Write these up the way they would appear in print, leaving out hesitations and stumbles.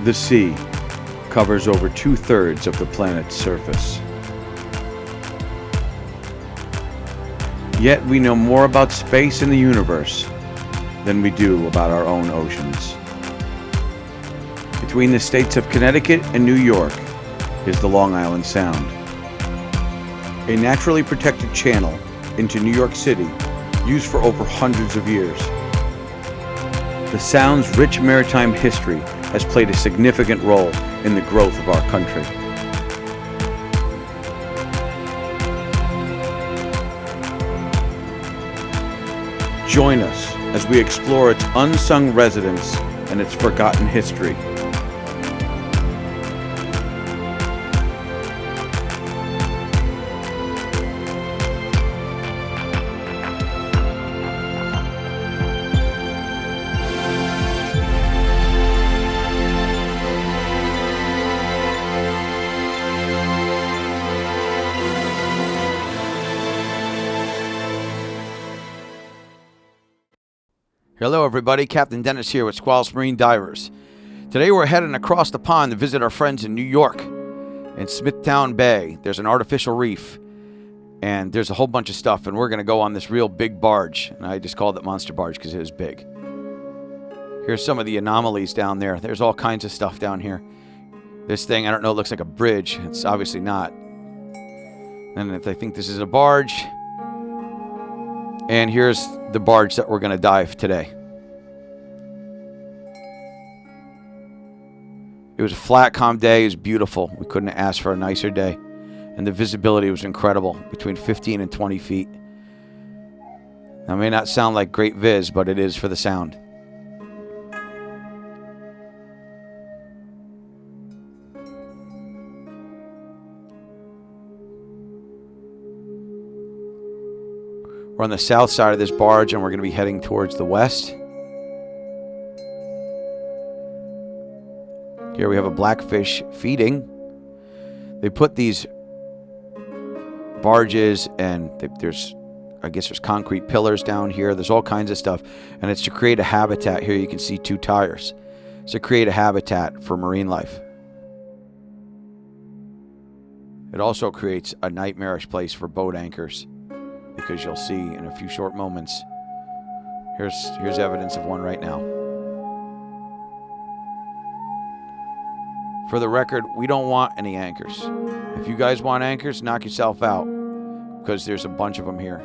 The sea covers over 2/3 of the planet's surface. Yet we know more about space and the universe than we do about our own oceans. Between the states of Connecticut and New York is the Long Island Sound, a naturally protected channel into New York City used for over hundreds of years. The Sound's rich maritime history has played a significant role in the growth of our country. Join us as we explore its unsung residents and its forgotten history. Hello everybody, Captain Dennis here with Squalus Marine Divers. Today we're heading across the pond to visit our friends in New York. In Smithtown Bay, there's an artificial reef, and there's a whole bunch of stuff, and we're going to go on this real big barge. And I just called it Monster Barge because it was big. Here's some of the anomalies down there. There's all kinds of stuff down here. This thing, I don't know, it looks like a bridge. It's obviously not. And I think this is a barge. And here's the barge that we're going to dive today. It was a flat, calm day. It was beautiful. We couldn't have asked for a nicer day. And the visibility was incredible, between 15 and 20 feet. That may not sound like great viz, but it is for the Sound. We're on the south side of this barge, and we're going to be heading towards the west. Here we have a blackfish feeding. They put these barges, and I guess there's concrete pillars down here. There's all kinds of stuff, and it's to create a habitat. Here you can see 2 tires. It's to create a habitat for marine life. It also creates a nightmarish place for boat anchors, because you'll see in a few short moments. Here's evidence of one right now. For the record, we don't want any anchors. If you guys want anchors, knock yourself out, because there's a bunch of them here.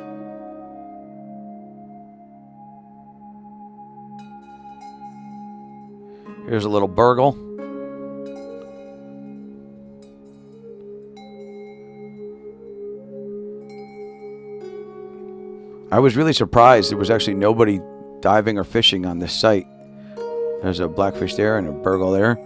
Here's a little burgle. I was really surprised there was actually nobody diving or fishing on this site. There's a blackfish there and a burgle there.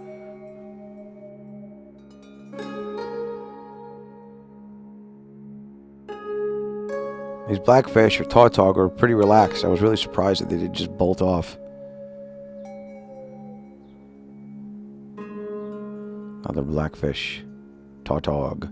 These blackfish or tautog are pretty relaxed. I was really surprised that they did just bolt off. Another blackfish, tautog.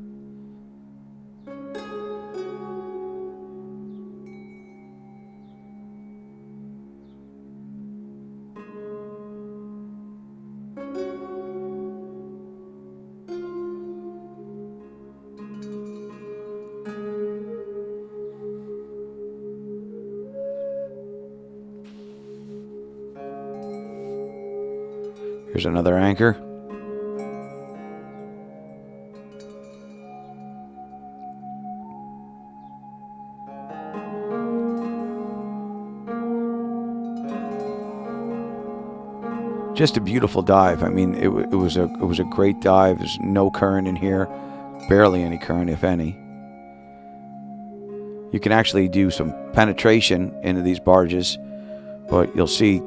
Here's another anchor. Just a beautiful dive. I mean, it was a great dive. There's no current in here, barely any current, if any. You can actually do some penetration into these barges, but you'll see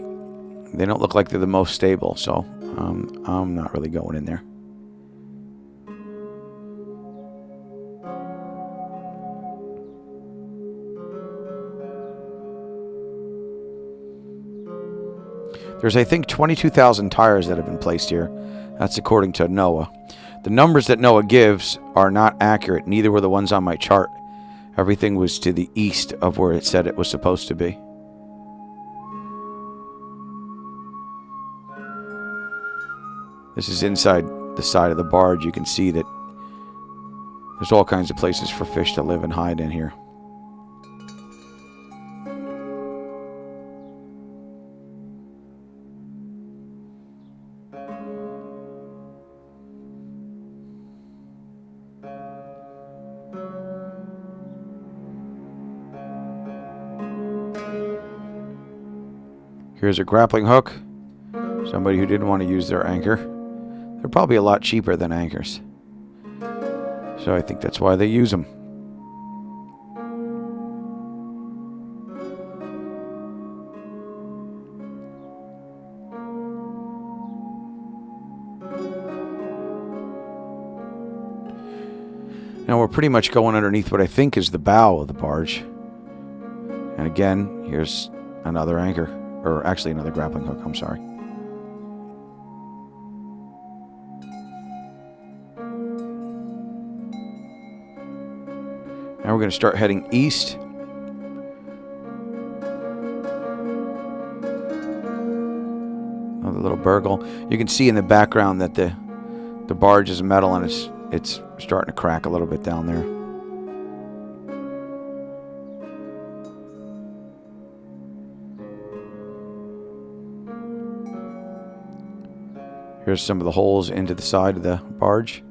they don't look like they're the most stable, so I'm not really going in there. There's, I think, 22,000 tires that have been placed here. That's according to NOAA. The numbers that NOAA gives are not accurate. Neither were the ones on my chart. Everything was to the east of where it said it was supposed to be. This is inside the side of the barge. You can see that there's all kinds of places for fish to live and hide in here. Here's a grappling hook. Somebody who didn't want to use their anchor. They're probably a lot cheaper than anchors. So I think that's why they use them. Now we're pretty much going underneath what I think is the bow of the barge. And again, here's another anchor. Or actually another grappling hook, I'm sorry. Now we're going to start heading east. Another little burgle. You can see in the background that the barge is metal and it's starting to crack a little bit down there. Here's some of the holes into the side of the barge.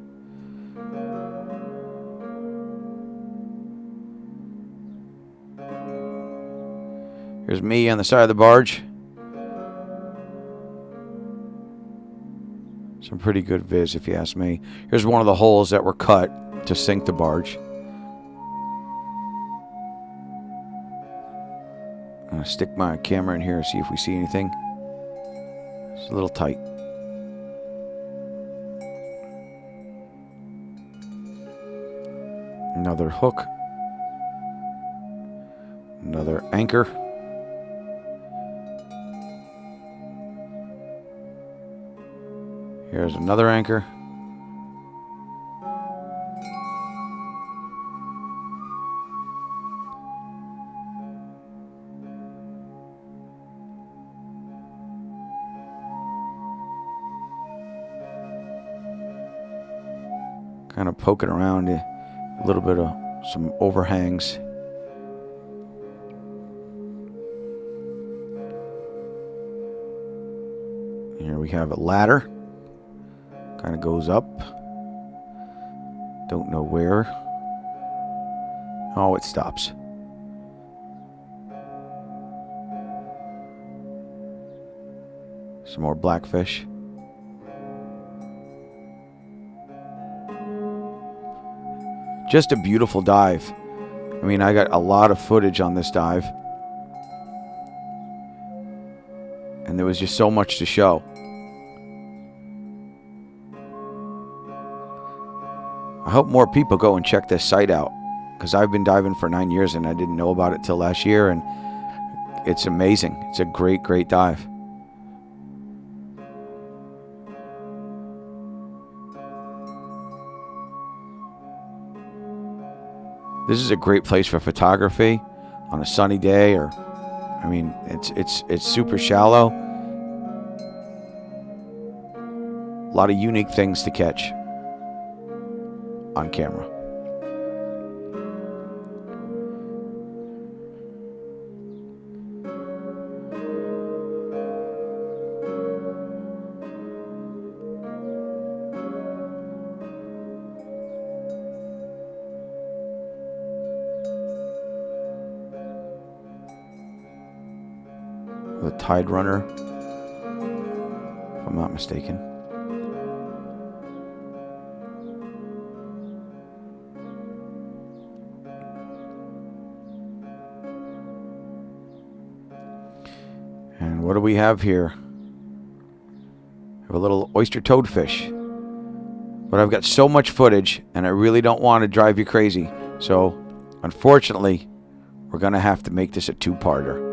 Here's me on the side of the barge. Some pretty good viz, if you ask me. Here's one of the holes that were cut to sink the barge. I'm going to stick my camera in here and see if we see anything. It's a little tight. Another hook. Another anchor. Here's another anchor. Kind of poking around a little bit of some overhangs. Here we have a ladder. Kind of goes up. Don't know where. Oh, it stops. Some more blackfish. Just a beautiful dive. I mean, I got a lot of footage on this dive. And there was just so much to show. I hope more people go and check this site out, because I've been diving for 9 years and I didn't know about it till last year, and it's amazing. It's a great, great dive. This is a great place for photography on a sunny day, or I mean, it's super shallow. A lot of unique things to catch on camera. The Tide Runner, if I'm not mistaken. And what do we have here? We have a little oyster toadfish. But I've got so much footage, and I really don't want to drive you crazy. So, unfortunately, we're going to have to make this a two-parter.